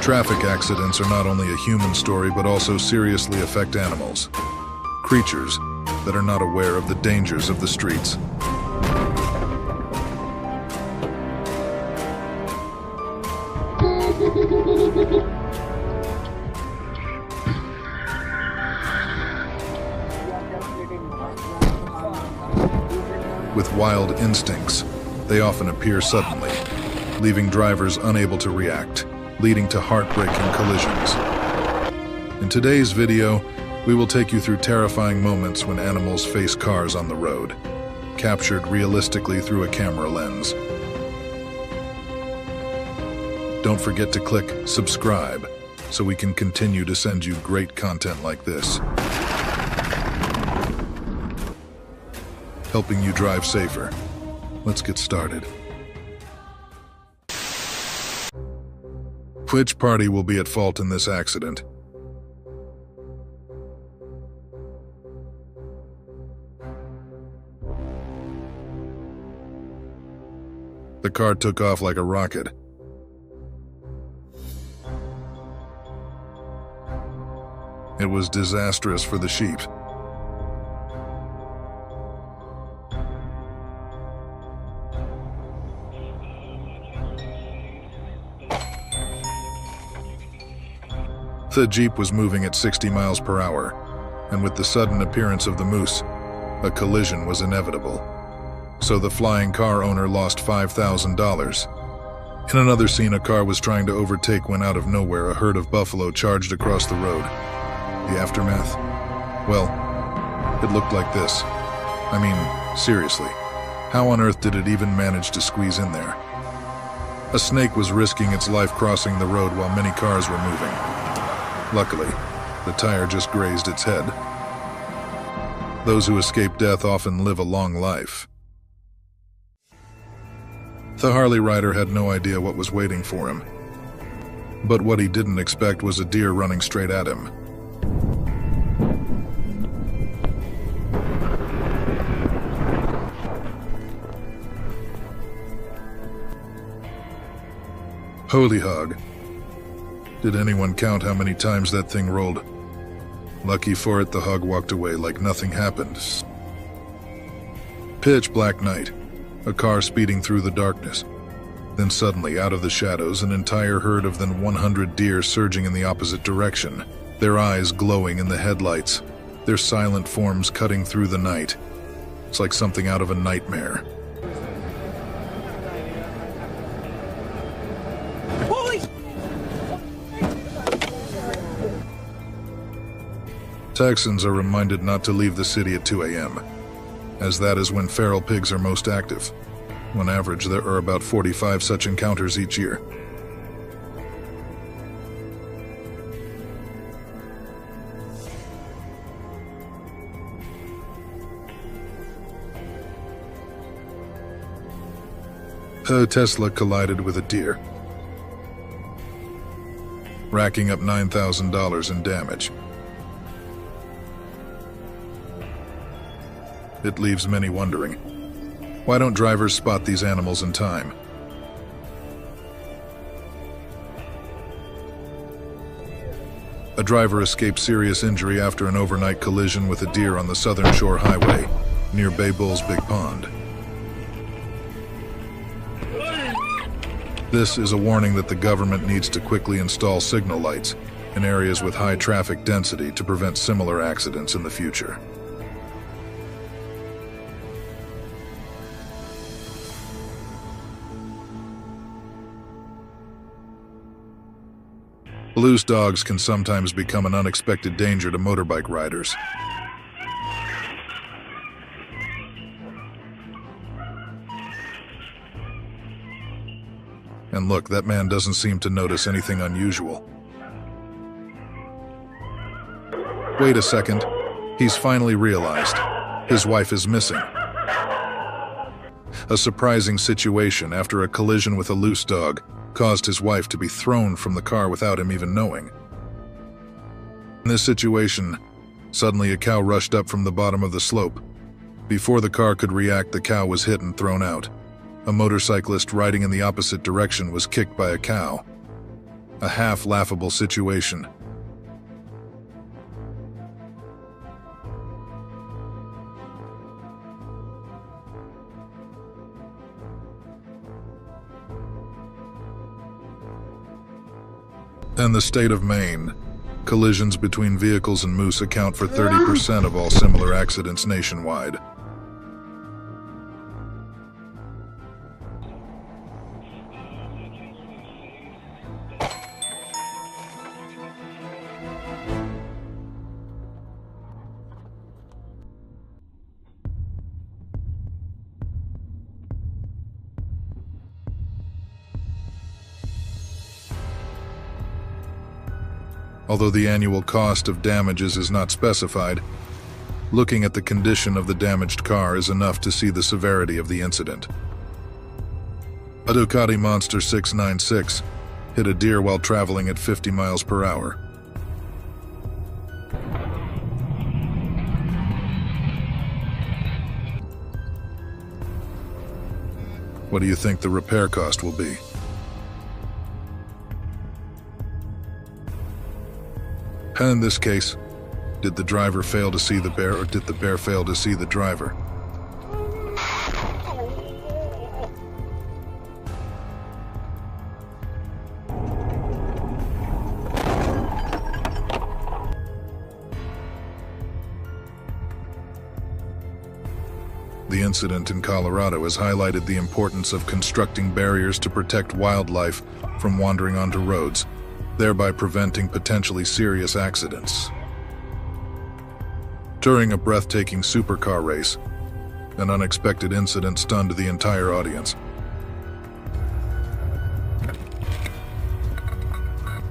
Traffic accidents are not only a human story but also seriously affect animals, creatures that are not aware of the dangers of the streets. With wild instincts, they often appear suddenly, leaving drivers unable to react, leading to heartbreaking collisions. In today's video, we will take you through terrifying moments when animals face cars on the road, captured realistically through a camera lens. Don't forget to click subscribe so we can continue to send you great content like this, helping you drive safer. Let's get started. Which party will be at fault in this accident? The car took off like a rocket. It was disastrous for the sheep. The Jeep was moving at 60 miles per hour, and with the sudden appearance of the moose, a collision was inevitable. So the flying car owner lost $5,000. In another scene, a car was trying to overtake when out of nowhere a herd of buffalo charged across the road. The aftermath? Well, it looked like this. I mean, seriously, how on earth did it even manage to squeeze in there? A snake was risking its life crossing the road while many cars were moving. Luckily, the tire just grazed its head. Those who escape death often live a long life. The Harley rider had no idea what was waiting for him. But what he didn't expect was a deer running straight at him. Holy hog. Did anyone count how many times that thing rolled? Lucky for it, the hog walked away like nothing happened. Pitch black night, a car speeding through the darkness. Then suddenly, out of the shadows, an entire herd of than 100 deer surging in the opposite direction, their eyes glowing in the headlights, their silent forms cutting through the night. It's like something out of a nightmare. Texans are reminded not to leave the city at 2 a.m., as that is when feral pigs are most active. On average, there are about 45 such encounters each year. A Tesla collided with a deer, racking up $9,000 in damage. It leaves many wondering, why don't drivers spot these animals in time? A driver escaped serious injury after an overnight collision with a deer on the Southern Shore Highway, near Bay Bull's Big Pond. This is a warning that the government needs to quickly install signal lights in areas with high traffic density to prevent similar accidents in the future. Loose dogs can sometimes become an unexpected danger to motorbike riders. And look, that man doesn't seem to notice anything unusual. Wait a second. He's finally realized his wife is missing. A surprising situation after a collision with a loose dog caused his wife to be thrown from the car without him even knowing. In this situation, suddenly a cow rushed up from the bottom of the slope. Before the car could react, the cow was hit and thrown out. A motorcyclist riding in the opposite direction was kicked by a cow. a half-laughable situation. In the state of Maine, collisions between vehicles and moose account for 30% of all similar accidents nationwide. Although the annual cost of damages is not specified, looking at the condition of the damaged car is enough to see the severity of the incident. A Ducati Monster 696 hit a deer while traveling at 50 miles per hour. What do you think the repair cost will be? And in this case, did the driver fail to see the bear, or did the bear fail to see the driver? The incident in Colorado has highlighted the importance of constructing barriers to protect wildlife from wandering onto roads, thereby preventing potentially serious accidents. During a breathtaking supercar race, an unexpected incident stunned the entire audience.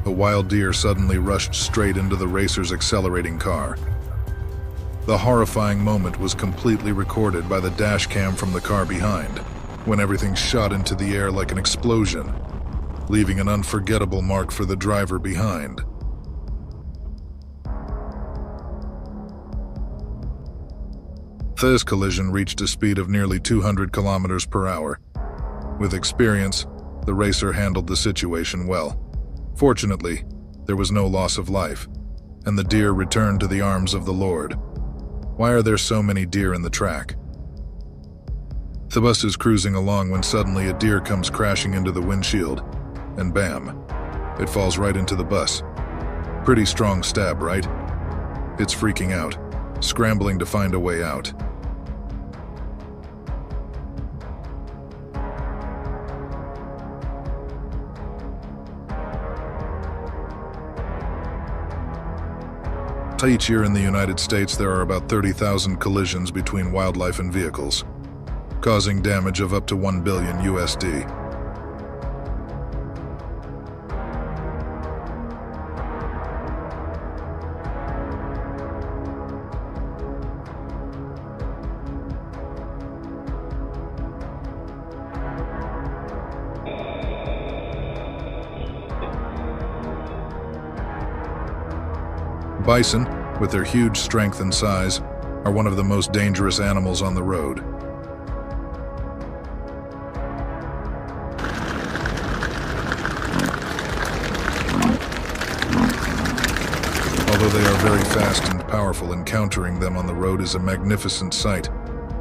A wild deer suddenly rushed straight into the racer's accelerating car. The horrifying moment was completely recorded by the dash cam from the car behind, when everything shot into the air like an explosion, leaving an unforgettable mark for the driver behind. This collision reached a speed of nearly 200 kilometers per hour. With experience, the racer handled the situation well. Fortunately, there was no loss of life, and the deer returned to the arms of the Lord. Why are there so many deer in the track? The bus is cruising along when suddenly a deer comes crashing into the windshield, and bam, it falls right into the bus. Pretty strong stab, right? It's freaking out, scrambling to find a way out. Each year in the United States, there are about 30,000 collisions between wildlife and vehicles, causing damage of up to $1 billion USD. Bison, with their huge strength and size, are one of the most dangerous animals on the road. Although they are very fast and powerful, encountering them on the road is a magnificent sight,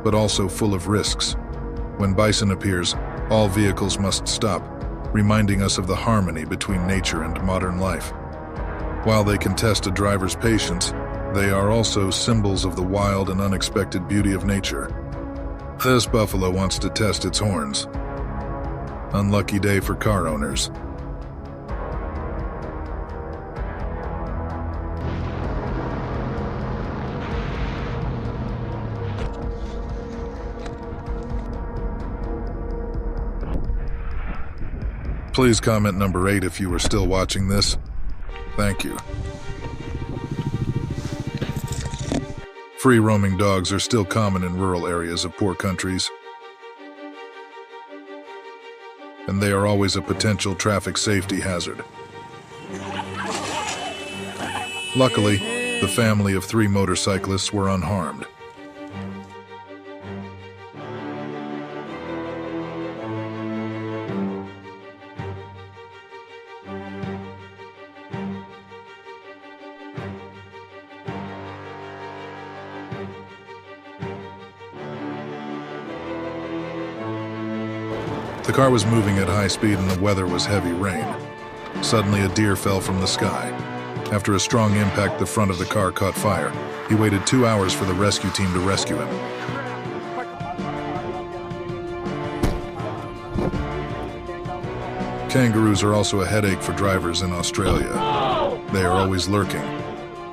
but also full of risks. When bison appears, all vehicles must stop, reminding us of the harmony between nature and modern life. While they can test a driver's patience, they are also symbols of the wild and unexpected beauty of nature. This buffalo wants to test its horns. Unlucky day for car owners. Please comment number 8 if you are still watching this. Thank you. Free-roaming dogs are still common in rural areas of poor countries, and they are always a potential traffic safety hazard. Luckily, the family of 3 motorcyclists were unharmed. The car was moving at high speed and the weather was heavy rain. Suddenly, a deer fell from the sky. After a strong impact, the front of the car caught fire. He waited 2 hours for the rescue team to rescue him. Kangaroos are also a headache for drivers in Australia. They are always lurking,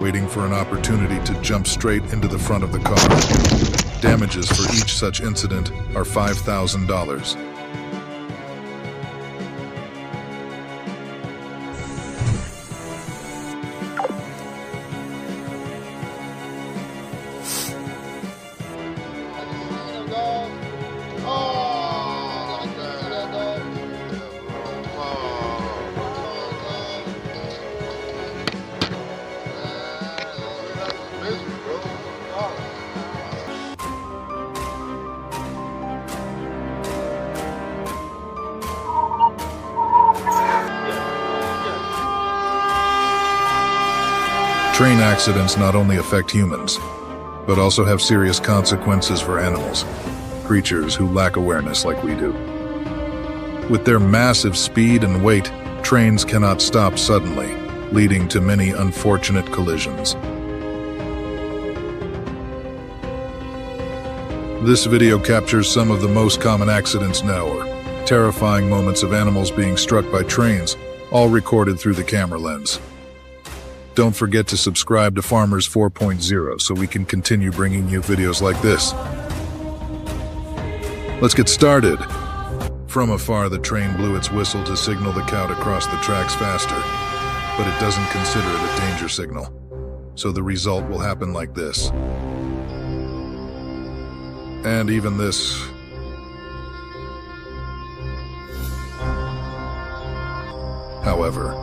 waiting for an opportunity to jump straight into the front of the car. Damages for each such incident are $5,000. Train accidents not only affect humans, but also have serious consequences for animals, creatures who lack awareness like we do. With their massive speed and weight, trains cannot stop suddenly, leading to many unfortunate collisions. This video captures some of the most common accidents now, or terrifying moments of animals being struck by trains, all recorded through the camera lens. Don't forget to subscribe to Farmers 4.0 so we can continue bringing you videos like this. Let's get started. From afar, the train blew its whistle to signal the cow to cross the tracks faster, but it doesn't consider it a danger signal. So the result will happen like this. And even this. However,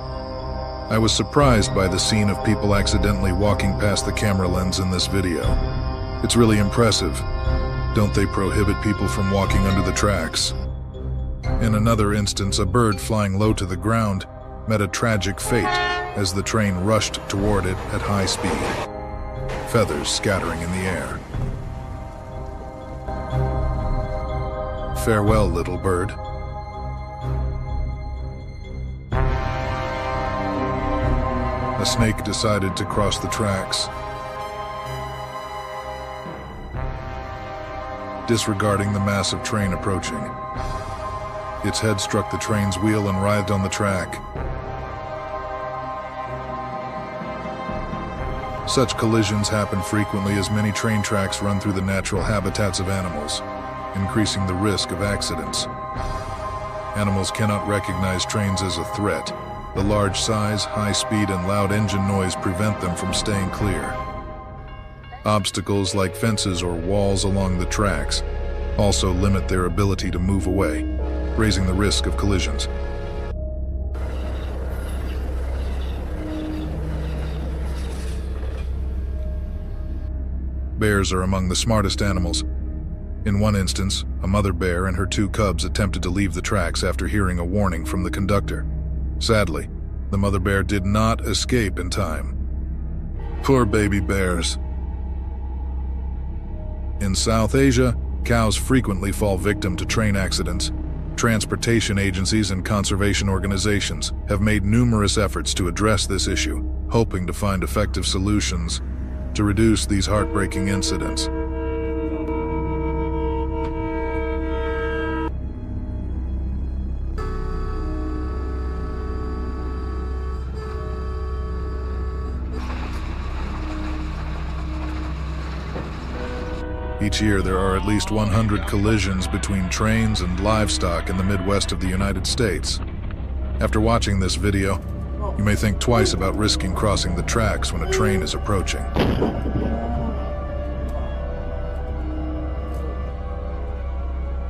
I was surprised by the scene of people accidentally walking past the camera lens in this video. It's really impressive. Don't they prohibit people from walking under the tracks? In another instance, a bird flying low to the ground met a tragic fate as the train rushed toward it at high speed, feathers scattering in the air. Farewell, little bird. A snake decided to cross the tracks, disregarding the massive train approaching. Its head struck the train's wheel and writhed on the track. Such collisions happen frequently as many train tracks run through the natural habitats of animals, increasing the risk of accidents. Animals cannot recognize trains as a threat. The large size, high speed, and loud engine noise prevent them from staying clear. Obstacles like fences or walls along the tracks also limit their ability to move away, raising the risk of collisions. Bears are among the smartest animals. In one instance, a mother bear and her 2 cubs attempted to leave the tracks after hearing a warning from the conductor. Sadly, the mother bear did not escape in time. Poor baby bears. In South Asia, cows frequently fall victim to train accidents. Transportation agencies and conservation organizations have made numerous efforts to address this issue, hoping to find effective solutions to reduce these heartbreaking incidents. Each year, there are at least 100 collisions between trains and livestock in the Midwest of the United States. After watching this video, you may think twice about risking crossing the tracks when a train is approaching.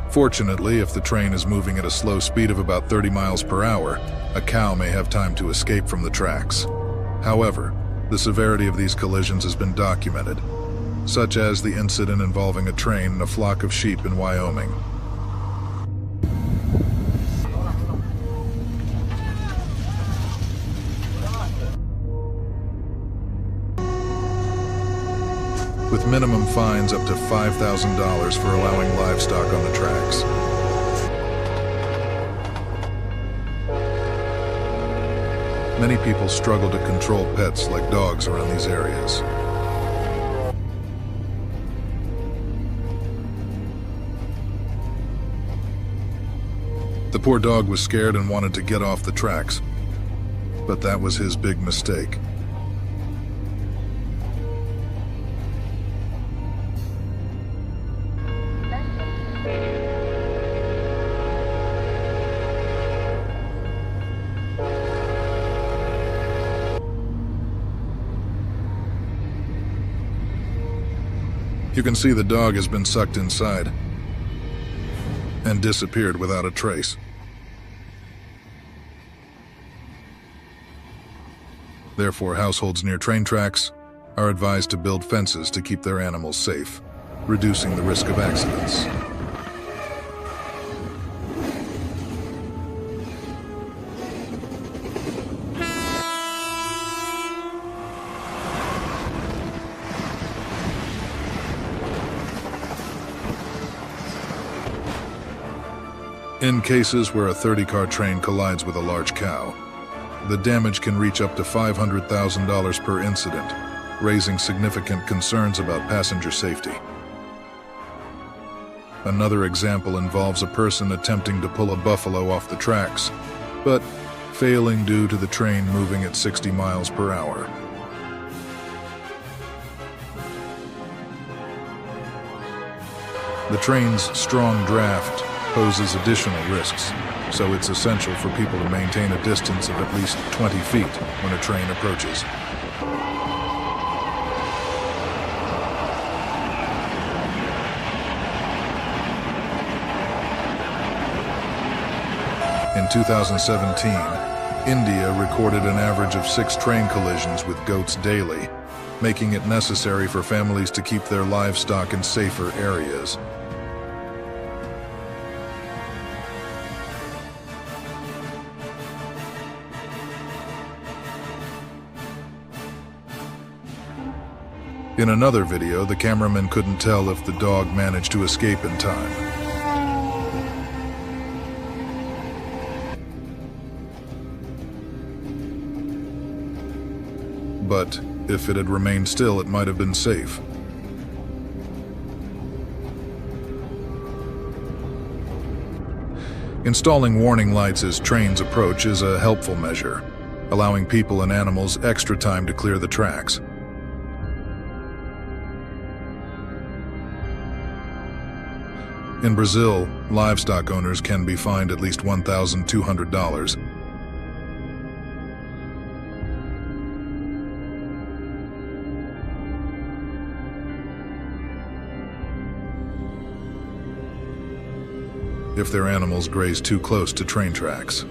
Fortunately, if the train is moving at a slow speed of about 30 miles per hour, a cow may have time to escape from the tracks. However, the severity of these collisions has been documented, such as the incident involving a train and a flock of sheep in Wyoming. With minimum fines up to $5,000 for allowing livestock on the tracks. Many people struggle to control pets like dogs around these areas. The poor dog was scared and wanted to get off the tracks, but that was his big mistake. You can see the dog has been sucked inside and disappeared without a trace. Therefore, households near train tracks are advised to build fences to keep their animals safe, reducing the risk of accidents. In cases where a 30-car train collides with a large cow, the damage can reach up to $500,000 per incident, raising significant concerns about passenger safety. Another example involves a person attempting to pull a buffalo off the tracks, but failing due to the train moving at 60 miles per hour. The train's strong draft poses additional risks, so it's essential for people to maintain a distance of at least 20 feet when a train approaches. In 2017, India recorded an average of 6 train collisions with goats daily, making it necessary for families to keep their livestock in safer areas. In another video, the cameraman couldn't tell if the dog managed to escape in time. But if it had remained still, it might have been safe. Installing warning lights as trains approach is a helpful measure, allowing people and animals extra time to clear the tracks. In Brazil, livestock owners can be fined at least $1,200. If their animals graze too close to train tracks.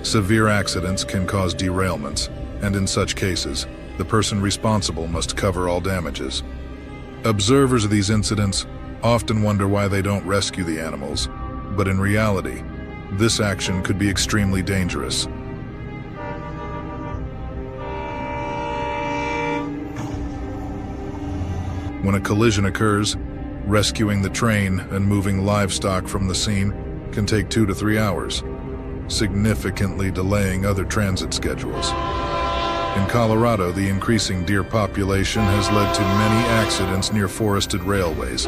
Severe accidents can cause derailments, and in such cases, the person responsible must cover all damages. Observers of these incidents often wonder why they don't rescue the animals, but in reality, this action could be extremely dangerous. When a collision occurs, rescuing the train and moving livestock from the scene can take 2 to 3 hours, significantly delaying other transit schedules. In Colorado, the increasing deer population has led to many accidents near forested railways,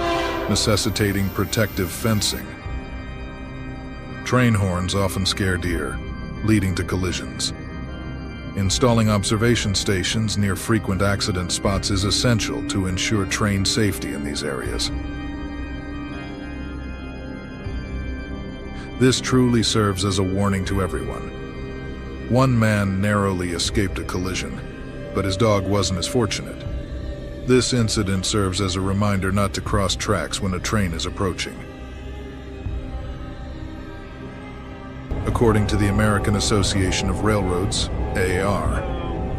necessitating protective fencing. Train horns often scare deer, leading to collisions. Installing observation stations near frequent accident spots is essential to ensure train safety in these areas. This truly serves as a warning to everyone. One man narrowly escaped a collision, but his dog wasn't as fortunate. This incident serves as a reminder not to cross tracks when a train is approaching. According to the American Association of Railroads, AAR,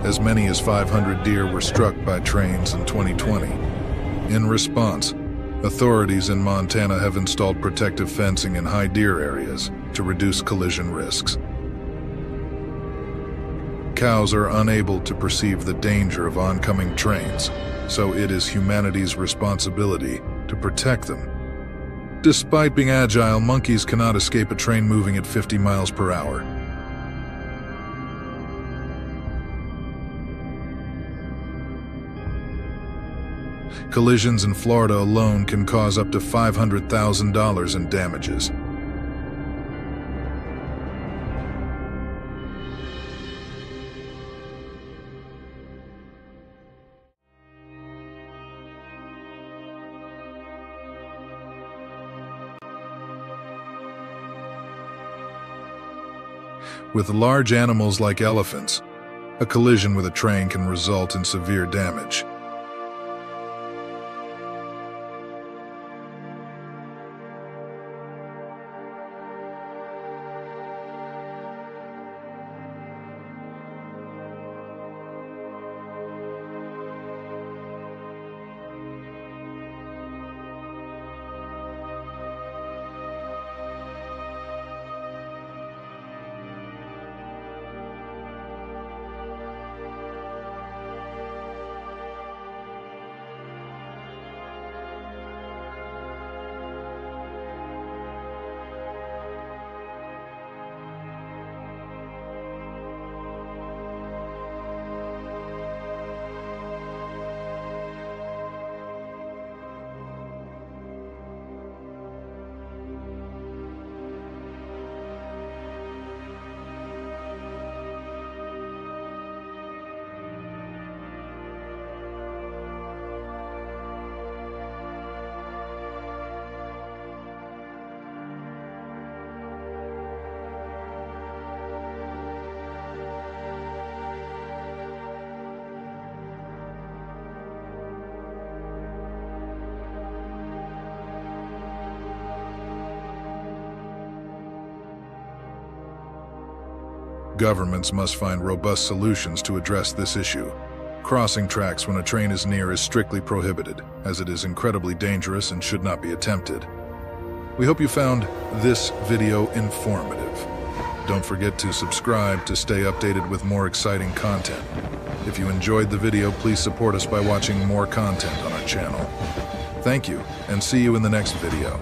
as many as 500 deer were struck by trains in 2020. In response, authorities in Montana have installed protective fencing in high deer areas to reduce collision risks. Cows are unable to perceive the danger of oncoming trains, so it is humanity's responsibility to protect them. Despite being agile, monkeys cannot escape a train moving at 50 miles per hour. Collisions in Florida alone can cause up to $500,000 in damages. With large animals like elephants, a collision with a train can result in severe damage. Governments must find robust solutions to address this issue. Crossing tracks when a train is near is strictly prohibited, as it is incredibly dangerous and should not be attempted. We hope you found this video informative. Don't forget to subscribe to stay updated with more exciting content. If you enjoyed the video, please support us by watching more content on our channel. Thank you, and see you in the next video.